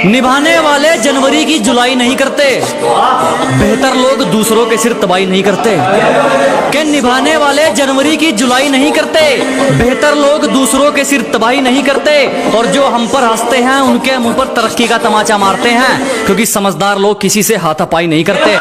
निभाने वाले जनवरी की जुलाई नहीं करते, बेहतर लोग दूसरों के सिर तबाही नहीं करते। कि निभाने वाले जनवरी की जुलाई नहीं करते, बेहतर लोग दूसरों के सिर तबाही नहीं करते। और जो हम पर हंसते हैं उनके मुंह पर तरक्की का तमाचा मारते हैं, क्योंकि समझदार लोग किसी से हाथापाई नहीं करते।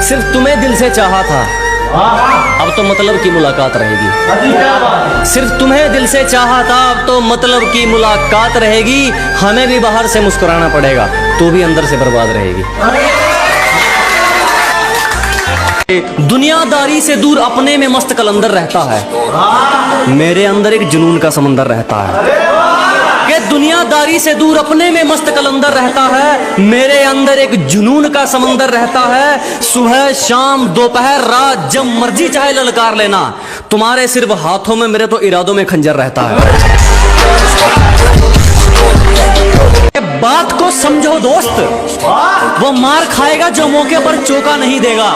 सिर्फ तुम्हें दिल से चाहा था, अब तो मतलब की मुलाकात रहेगी। सिर्फ तुम्हें दिल से चाहा था, अब तो मतलब की मुलाकात रहेगी। हमें भी बाहर से मुस्कुराना पड़ेगा, तो भी अंदर से बर्बाद रहेगी। दुनियादारी से दूर अपने में मस्त कलंदर रहता है, मेरे अंदर एक जुनून का समंदर रहता है। कि दुनियादारी से दूर अपने में मस्त कलंदर रहता है, मेरे अंदर एक जुनून का समंदर रहता है। सुबह शाम दोपहर रात जब मर्जी चाहे ललकार लेना, तुम्हारे सिर्फ हाथों में मेरे तो इरादों में खंजर रहता है। बात को समझो दोस्त, वो मार खाएगा जो मौके पर चौका नहीं देगा।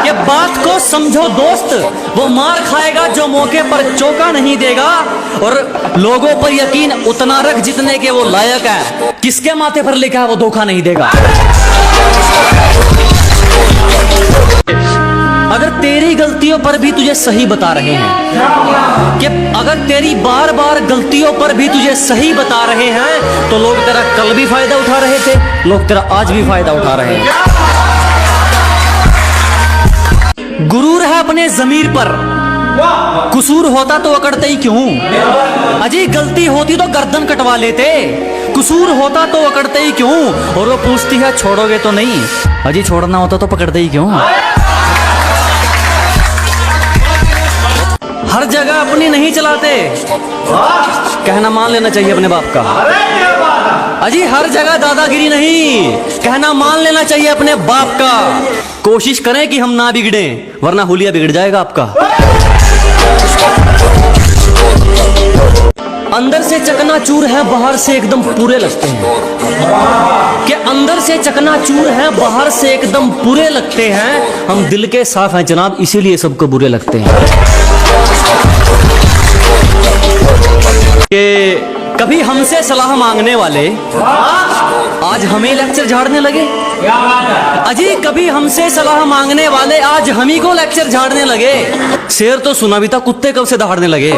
ये बात को समझो दोस्त, वो मार खाएगा जो मौके पर चौका नहीं देगा। और लोगों पर यकीन उतना रख जितने के वो लायक है, किसके माथे पर लिखा है वो धोखा नहीं देगा। अगर तेरी गलतियों पर भी तुझे सही बता रहे हैं, कि अगर तेरी बार बार गलतियों पर भी तुझे सही बता रहे हैं, तो लोग तेरा कल भी फायदा उठा रहे थे, लोग तेरा आज भी फायदा उठा रहे हैं। गुरूर है अपने जमीर पर, कसूर होता तो अकड़ते ही क्यों। अजी गलती होती तो गर्दन कटवा लेते, कसूर होता तो अकड़ते ही क्यों। और वो पूछती है छोड़ोगे तो नहीं, अजी छोड़ना होता तो पकड़ते ही क्यों। हर जगह अपनी नहीं चलाते, कहना मान लेना चाहिए अपने बाप का। अजी हर जगह दादागिरी नहीं, कहना मान लेना चाहिए अपने बाप का। कोशिश करें कि हम ना बिगड़े, वरना हुलिया बिगड़ जाएगा आपका। अंदर से चकनाचूर है, बाहर से एकदम पूरे लगते हैं। कि अंदर से चकनाचूर है, बाहर से एकदम पूरे लगते हैं। हम दिल के साफ हैं जनाब, इसीलिए सबको बुरे लगते हैं। कि कभी हमसे सलाह मांगने वाले आज हमें लेक्चर झाड़ने लगे। अजी कभी हमसे सलाह मांगने वाले आज हम ही को लेक्चर झाड़ने लगे। शेर तो सुना भी था, कुत्ते कब से दहाड़ने लगे।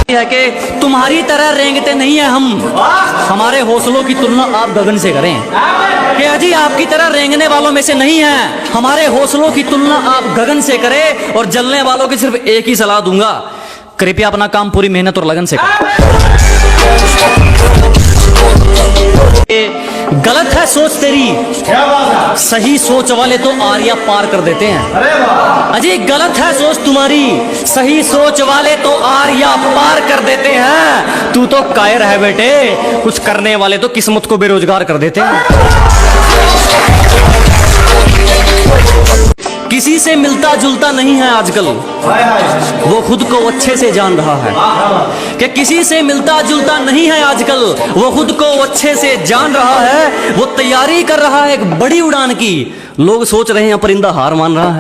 है कि तुम्हारी तरह रेंगते नहीं है हम, हमारे हौसलों की तुलना आप गगन से करें। कि अजी आपकी तरह रेंगने वालों में से नहीं है, हमारे हौसलों की तुलना आप गगन से करें। और जलने वालों की सिर्फ एक ही सलाह दूंगा, कृपया अपना काम पूरी मेहनत और लगन से करें। गलत है सोच तेरी, सही सोच वाले तो आर्या पार कर देते हैं। अजी गलत है सोच तुम्हारी, सही सोच वाले तो आर्या पार कर देते हैं। तू तो कायर है बेटे, कुछ करने वाले तो किस्मत को बेरोजगार कर देते हैं। किसी से मिलता जुलता नहीं है आजकल, वो खुद को अच्छे से जान रहा है। कि किसी से मिलता जुलता नहीं है आजकल, वो खुद को अच्छे से जान रहा है। वो तैयारी कर रहा है एक बड़ी उड़ान की, लोग सोच रहे हैं परिंदा हार मान रहा है।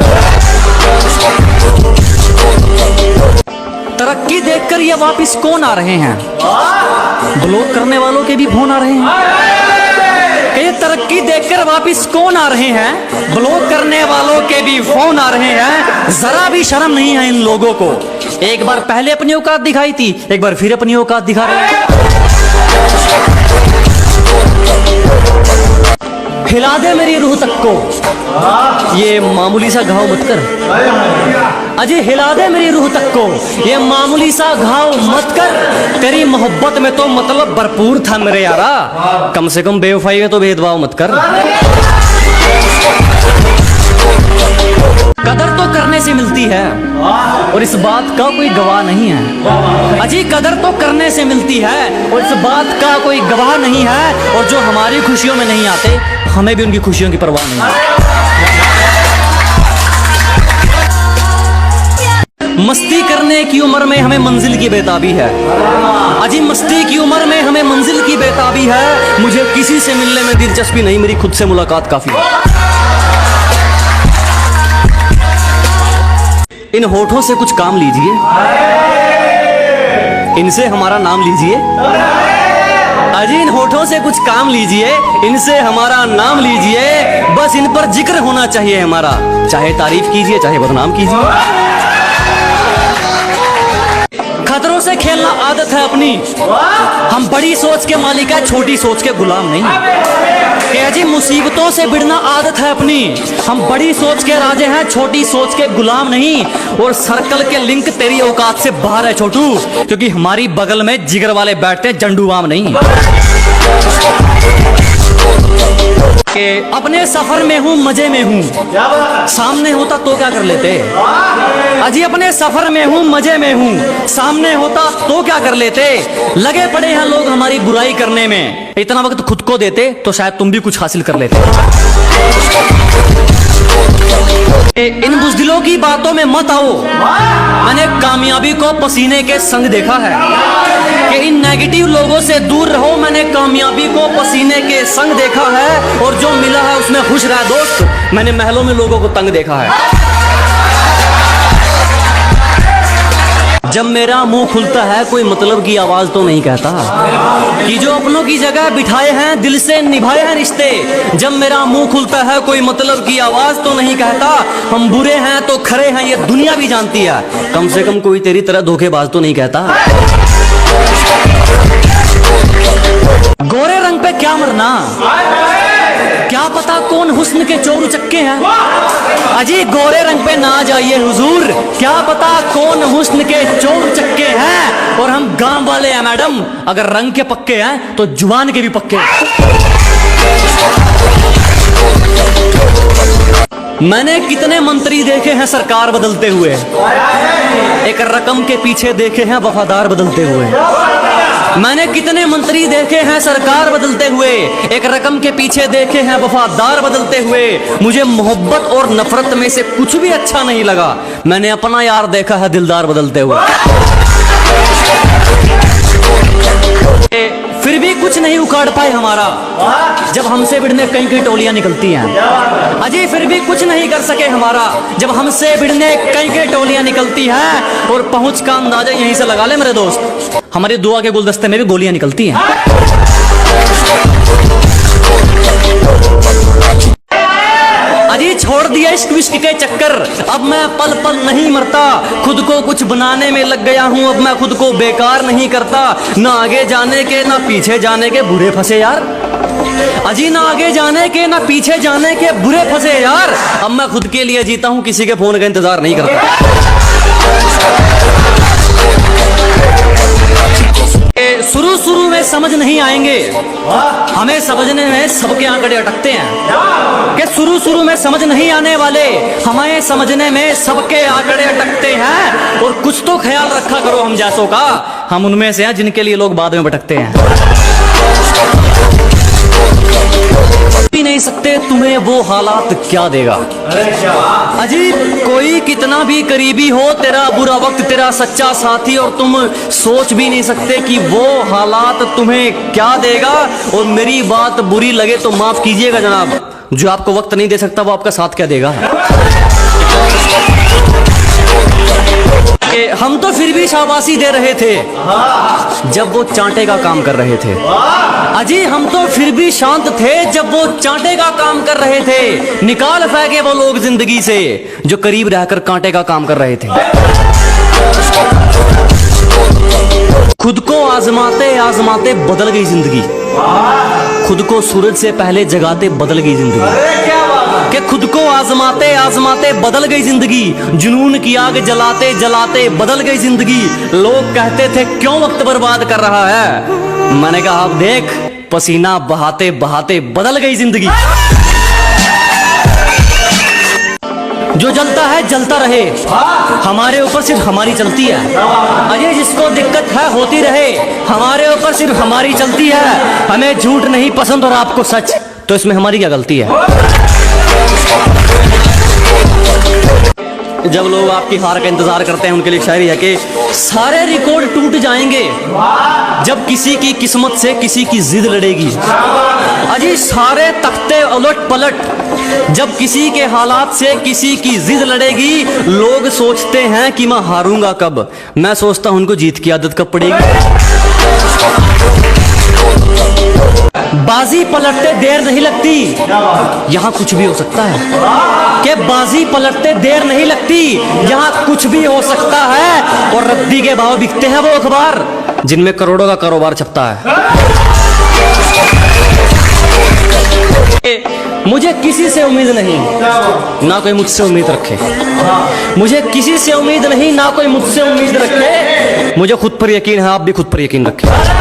तरक्की देखकर ये वापिस कौन आ रहे हैं, ब्लॉक करने वालों के भी फोन आ रहे हैं। ये तरक्की देखकर वापिस कौन आ रहे हैं, ब्लॉक करने वालों के भी फोन आ रहे हैं। जरा भी शर्म नहीं है इन लोगों को। एक बार पहले अपनी औकात दिखाई थी, एक बार फिर अपनी औकात दिखा रहे हैं। हिला दे मेरी रूह तक को, ये मामूली सा घाव मत कर। अजी हिला दे मेरी रूह तक को, ये मामूली सा घाव मत कर। तेरी मोहब्बत में तो मतलब भरपूर था मेरे यारा, कम से कम बेवफाई में तो भेदभाव मत कर। कदर तो करने से मिलती है, और इस बात का कोई गवाह नहीं है। अजी कदर तो करने से मिलती है, और इस बात का कोई गवाह नहीं है। और जो हमारी खुशियों में नहीं आते, हमें भी उनकी खुशियों की परवाह नहीं है। मस्ती करने की उम्र में हमें मंजिल की बेताबी है। अजी मस्ती की उम्र में हमें मंजिल की बेताबी है। मुझे किसी से मिलने में दिलचस्पी नहीं, मेरी खुद से मुलाकात काफी है। इन होठों से कुछ काम लीजिए, इनसे हमारा नाम लीजिए। अजी इन होठों से कुछ काम लीजिए, इनसे हमारा नाम लीजिए। बस इन पर जिक्र होना चाहिए हमारा, चाहे तारीफ कीजिए चाहे बदनाम कीजिए। खतरों से खेलना आदत है अपनी, हम बड़ी सोच के मालिक है, छोटी सोच के गुलाम नहीं। कि जी मुसीबतों से भिड़ना आदत है अपनी, हम बड़ी सोच के राजे हैं, छोटी सोच के गुलाम नहीं। और सर्कल के लिंक तेरी औकात से बाहर है छोटू, क्योंकि हमारी बगल में जिगर वाले बैठते हैं, जंडूबाम नहीं। कि अपने सफर में हूँ मजे में हूँ, सामने होता तो क्या कर लेते। अजी अपने सफर में हूँ मजे में हूँ, सामने होता तो क्या कर लेते। लगे पड़े हैं लोग हमारी बुराई करने में, इतना वक्त खुद को देते तो शायद तुम भी कुछ हासिल कर लेते। इन बुज़दिलों की बातों में मत आओ, मैंने कामयाबी को पसीने के संग देखा है। कि इन नेगेटिव लोगों से दूर रहो, मैंने कामयाबी को पसीने के संग देखा है। और जो मिला है उसमें खुश रहा दोस्त, मैंने महलों में लोगों को तंग देखा है। जब मेरा मुंह खुलता है कोई मतलब की आवाज तो नहीं कहता, कि जो अपनों की जगह बिठाए हैं दिल से निभाए हैं रिश्ते। जब मेरा मुंह खुलता है कोई मतलब की आवाज तो नहीं कहता, हम बुरे हैं तो खरे हैं ये दुनिया भी जानती है। कम से कम कोई तेरी तरह धोखेबाज तो नहीं कहता। गोरे रंग पे क्या मरना, क्या पता कौन हुस्न के चोर उचक्के हैं। अजी गोरे रंग पे ना जाइए हुजूर, क्या पता कौन हुस्न के चोर उचक्के हैं। और हम गांव वाले हैं मैडम, अगर रंग के पक्के हैं तो जुबान के भी पक्के हैं। मैंने कितने मंत्री देखे हैं सरकार बदलते हुए, एक रकम के पीछे देखे हैं वफादार बदलते हुए। मैंने कितने मंत्री देखे हैं सरकार बदलते हुए, एक रकम के पीछे देखे हैं वफादार बदलते हुए। मुझे मोहब्बत और नफरत में से कुछ भी अच्छा नहीं लगा, मैंने अपना यार देखा है दिलदार बदलते हुए। फिर भी कुछ नहीं उखाड़ पाए हमारा, जब हमसे भिड़ने कई कई टोलियां निकलती हैं। अजी फिर भी कुछ नहीं कर सके हमारा, जब हमसे भिड़ने कई कई टोलियां निकलती हैं। और पहुंच का अंदाजा यहीं से लगा ले मेरे दोस्त, हमारी दुआ के गुलदस्ते में भी गोलियां निकलती हैं। अजी छोड़ दिया इश्क विश्क के चक्कर, अब मैं पल पल नहीं मरता। खुद को कुछ बनाने में लग गया हूँ, अब मैं खुद को बेकार नहीं करता। ना आगे जाने के ना पीछे जाने के बुरे फंसे यार। अजी ना आगे जाने के ना पीछे जाने के बुरे फंसे यार। अब मैं खुद के लिए जीता हूँ, किसी के फोन का इंतजार नहीं करता। शुरू शुरू में समझ नहीं आएंगे, हमें समझने में सबके आंकड़े अटकते हैं। कि शुरू शुरू में समझ नहीं आने वाले, हमें समझने में सबके आंकड़े अटकते हैं। और कुछ तो ख्याल रखा करो हम जैसों का, हम उनमें से हैं जिनके लिए लोग बाद में भटकते हैं। भी नहीं सकते तुम्हें वो हालात क्या देगा। अजीब कोई कितना भी करीबी हो, तेरा बुरा वक्त तेरा सच्चा साथी, और तुम सोच भी नहीं सकते कि वो हालात तुम्हें क्या देगा। और मेरी बात बुरी लगे तो माफ कीजिएगा जनाब, जो आपको वक्त नहीं दे सकता वो आपका साथ क्या देगा। हम तो फिर भी शाबाशी दे रहे थे जब वो चांटे का काम कर रहे थे। अजी हम तो फिर भी शांत थे जब वो चांटे का काम कर रहे थे। निकाल फेंके वो लोग जिंदगी से जो करीब रहकर कांटे का काम कर रहे थे। खुद को आजमाते आजमाते बदल गई जिंदगी, खुद को सूरज से पहले जगाते बदल गई जिंदगी। कि खुद को आजमाते आजमाते बदल गई जिंदगी, जुनून की आग जलाते जलाते बदल गई जिंदगी। लोग कहते थे क्यों वक्त बर्बाद कर रहा है, मैंने कहा आप देख पसीना बहाते बहाते बदल गई जिंदगी। जो जलता है जलता रहे, हमारे ऊपर सिर्फ हमारी चलती है। अजय जिसको दिक्कत है होती रहे, हमारे ऊपर सिर्फ हमारी चलती है। हमें झूठ नहीं पसंद और आपको सच, तो इसमें हमारी क्या गलती है। जब लोग आपकी हार का इंतजार करते हैं उनके लिए शायरी है कि सारे रिकॉर्ड टूट जाएंगे जब किसी की किस्मत से किसी की जिद लड़ेगी। अजी सारे तख्ते उलट पलट जब किसी के हालात से किसी की जिद लड़ेगी। लोग सोचते हैं कि मैं हारूंगा कब, मैं सोचता हूं उनको जीत की आदत कब पड़ेगी। बाजी पलटते देर नहीं लगती, यहां कुछ भी हो सकता है। कि बाजी पलटते देर नहीं लगती, यहां कुछ भी हो सकता है। और रद्दी के भाव बिकते हैं वो अखबार जिनमें करोड़ों का कारोबार छपता है। मुझे किसी से उम्मीद नहीं, ना कोई मुझसे उम्मीद रखे। मुझे किसी से उम्मीद नहीं, ना कोई मुझसे उम्मीद रखे। मुझे खुद पर यकीन है, आप भी खुद पर यकीन रखें।